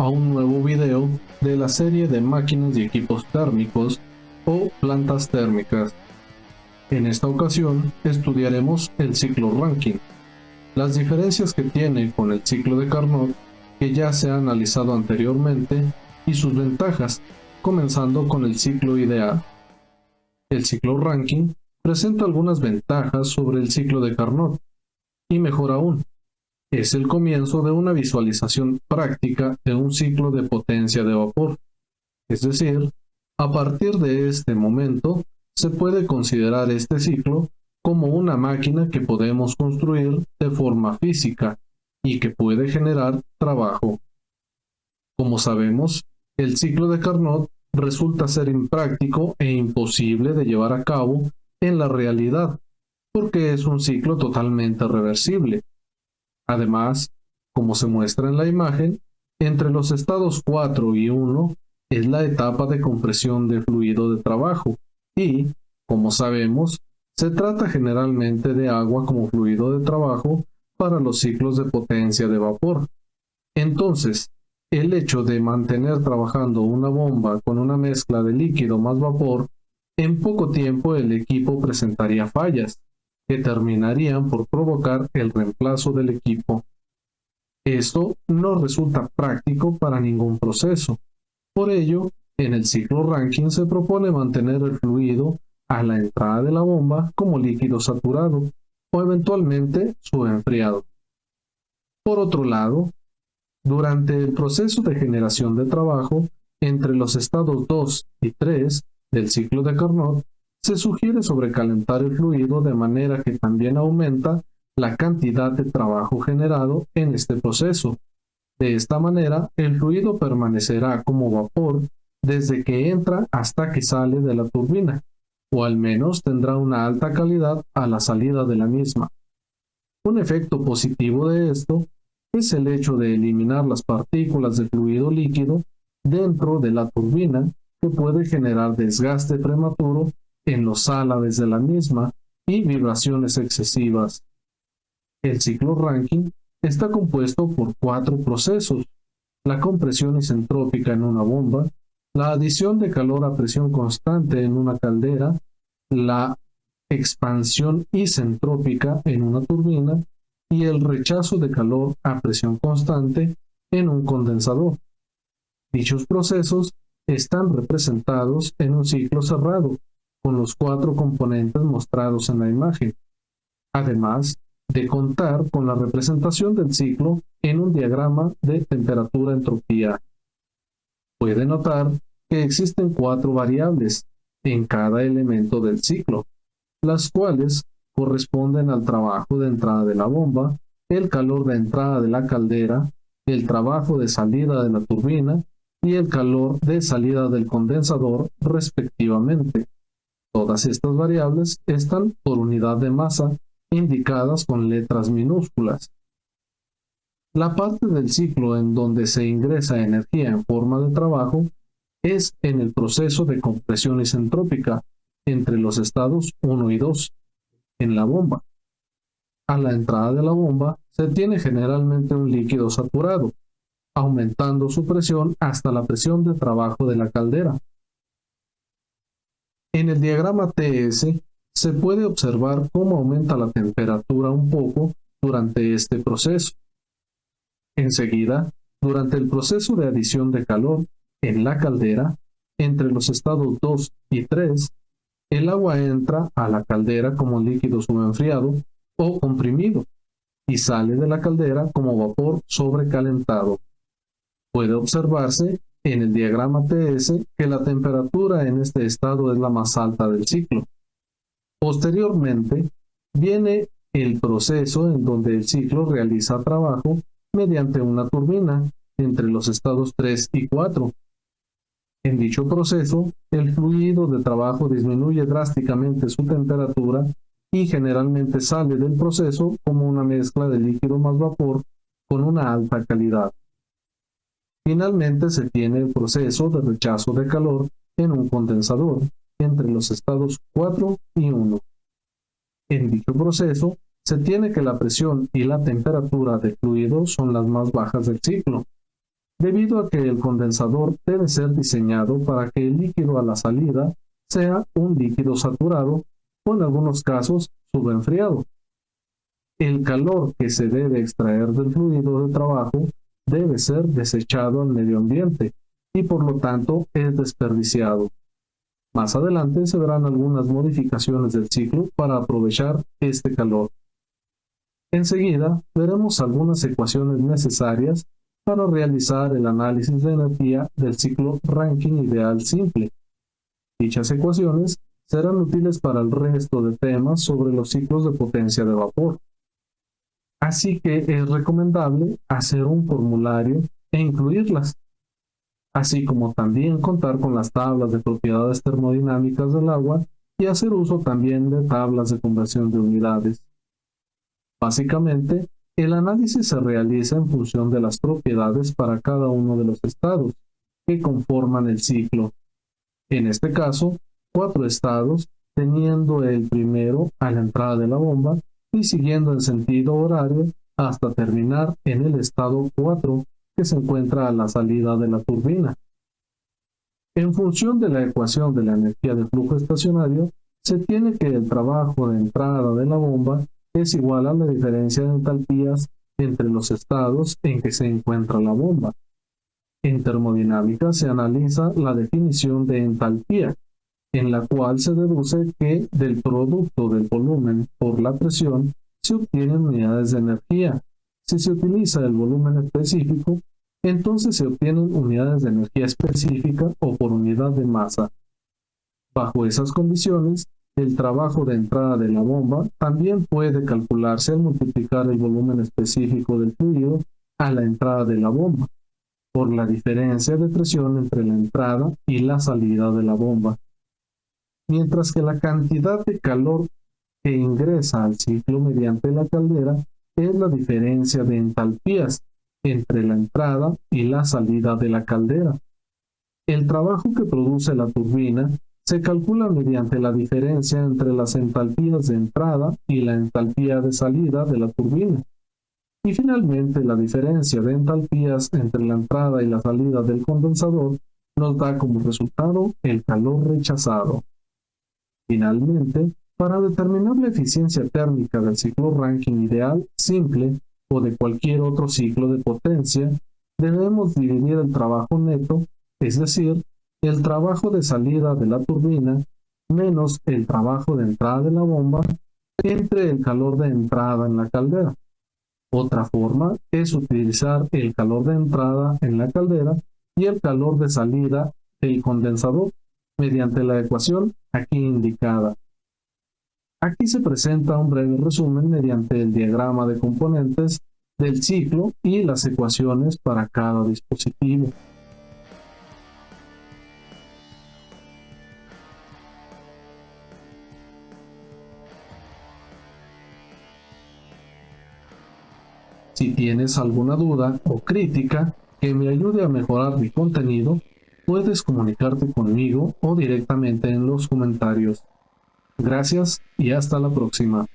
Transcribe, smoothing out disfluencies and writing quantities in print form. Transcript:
a un nuevo video de la serie de máquinas y equipos térmicos o plantas térmicas. En esta ocasión estudiaremos el ciclo Rankine, las diferencias que tiene con el ciclo de Carnot que ya se ha analizado anteriormente y sus ventajas, comenzando con el ciclo IDEA. El ciclo Rankine presenta algunas ventajas sobre el ciclo de Carnot, y mejor aún, es el comienzo de una visualización práctica de un ciclo de potencia de vapor. Es decir, a partir de este momento, se puede considerar este ciclo como una máquina que podemos construir de forma física y que puede generar trabajo. Como sabemos, el ciclo de Carnot resulta ser impráctico e imposible de llevar a cabo en la realidad, porque es un ciclo totalmente reversible. Además, como se muestra en la imagen, entre los estados 4 y 1 es la etapa de compresión de fluido de trabajo y, como sabemos, se trata generalmente de agua como fluido de trabajo para los ciclos de potencia de vapor. Entonces, el hecho de mantener trabajando una bomba con una mezcla de líquido más vapor, en poco tiempo el equipo presentaría fallas, que terminarían por provocar el reemplazo del equipo. Esto no resulta práctico para ningún proceso. Por ello, en el ciclo Rankine se propone mantener el fluido a la entrada de la bomba como líquido saturado o eventualmente su enfriado. Por otro lado, durante el proceso de generación de trabajo entre los estados 2 y 3 del ciclo de Carnot, se sugiere sobrecalentar el fluido de manera que también aumenta la cantidad de trabajo generado en este proceso. De esta manera, el fluido permanecerá como vapor desde que entra hasta que sale de la turbina, o al menos tendrá una alta calidad a la salida de la misma. Un efecto positivo de esto es el hecho de eliminar las partículas de fluido líquido dentro de la turbina que puede generar desgaste prematuro en los álabes de la misma y vibraciones excesivas. El ciclo Rankine está compuesto por 4 procesos: la compresión isentrópica en una bomba, la adición de calor a presión constante en una caldera, la expansión isentrópica en una turbina y el rechazo de calor a presión constante en un condensador. Dichos procesos están representados en un ciclo cerrado, con los 4 componentes mostrados en la imagen, además de contar con la representación del ciclo en un diagrama de temperatura-entropía. Puede notar que existen 4 variables en cada elemento del ciclo, las cuales corresponden al trabajo de entrada de la bomba, el calor de entrada de la caldera, el trabajo de salida de la turbina y el calor de salida del condensador, respectivamente. Todas estas variables están por unidad de masa, indicadas con letras minúsculas. La parte del ciclo en donde se ingresa energía en forma de trabajo es en el proceso de compresión isentrópica entre los estados 1 y 2, en la bomba. A la entrada de la bomba se tiene generalmente un líquido saturado, aumentando su presión hasta la presión de trabajo de la caldera. En el diagrama TS se puede observar cómo aumenta la temperatura un poco durante este proceso. Enseguida, durante el proceso de adición de calor en la caldera, entre los estados 2 y 3, el agua entra a la caldera como líquido subenfriado o comprimido y sale de la caldera como vapor sobrecalentado. Puede observarse en el diagrama TS que la temperatura en este estado es la más alta del ciclo. Posteriormente, viene el proceso en donde el ciclo realiza trabajo mediante una turbina entre los estados 3 y 4. En dicho proceso, el fluido de trabajo disminuye drásticamente su temperatura y generalmente sale del proceso como una mezcla de líquido más vapor con una alta calidad. Finalmente se tiene el proceso de rechazo de calor en un condensador entre los estados 4 y 1. En dicho proceso, se tiene que la presión y la temperatura del fluido son las más bajas del ciclo. debido a que el condensador debe ser diseñado para que el líquido a la salida sea un líquido saturado o en algunos casos subenfriado. El calor que se debe extraer del fluido de trabajo debe ser desechado al medio ambiente y por lo tanto es desperdiciado. Más adelante se verán algunas modificaciones del ciclo para aprovechar este calor. Enseguida veremos algunas ecuaciones necesarias para realizar el análisis de energía del ciclo Rankine ideal simple. Dichas ecuaciones serán útiles para el resto de temas sobre los ciclos de potencia de vapor. Así que es recomendable hacer un formulario e incluirlas, así como también contar con las tablas de propiedades termodinámicas del agua y hacer uso también de tablas de conversión de unidades. Básicamente, el análisis se realiza en función de las propiedades para cada uno de los estados que conforman el ciclo. En este caso, 4 estados, teniendo el primero a la entrada de la bomba y siguiendo en sentido horario hasta terminar en el estado 4 que se encuentra a la salida de la turbina. En función de la ecuación de la energía de flujo estacionario, se tiene que el trabajo de entrada de la bomba es igual a la diferencia de entalpías entre los estados en que se encuentra la bomba. En termodinámica se analiza la definición de entalpía, en la cual se deduce que del producto del volumen por la presión se obtienen unidades de energía. Si se utiliza el volumen específico, entonces se obtienen unidades de energía específica o por unidad de masa. Bajo esas condiciones, el trabajo de entrada de la bomba también puede calcularse al multiplicar el volumen específico del fluido a la entrada de la bomba, por la diferencia de presión entre la entrada y la salida de la bomba. Mientras que la cantidad de calor que ingresa al ciclo mediante la caldera es la diferencia de entalpías entre la entrada y la salida de la caldera. El trabajo que produce la turbina se calcula mediante la diferencia entre las entalpías de entrada y la entalpía de salida de la turbina. Y finalmente la diferencia de entalpías entre la entrada y la salida del condensador nos da como resultado el calor rechazado. Finalmente, para determinar la eficiencia térmica del ciclo Rankine ideal simple o de cualquier otro ciclo de potencia, debemos dividir el trabajo neto, es decir, el trabajo de salida de la turbina menos el trabajo de entrada de la bomba entre el calor de entrada en la caldera. Otra forma es utilizar el calor de entrada en la caldera y el calor de salida del condensador mediante la ecuación aquí indicada. Aquí se presenta un breve resumen mediante el diagrama de componentes del ciclo y las ecuaciones para cada dispositivo. Si tienes alguna duda o crítica que me ayude a mejorar mi contenido, puedes comunicarte conmigo o directamente en los comentarios. Gracias y hasta la próxima.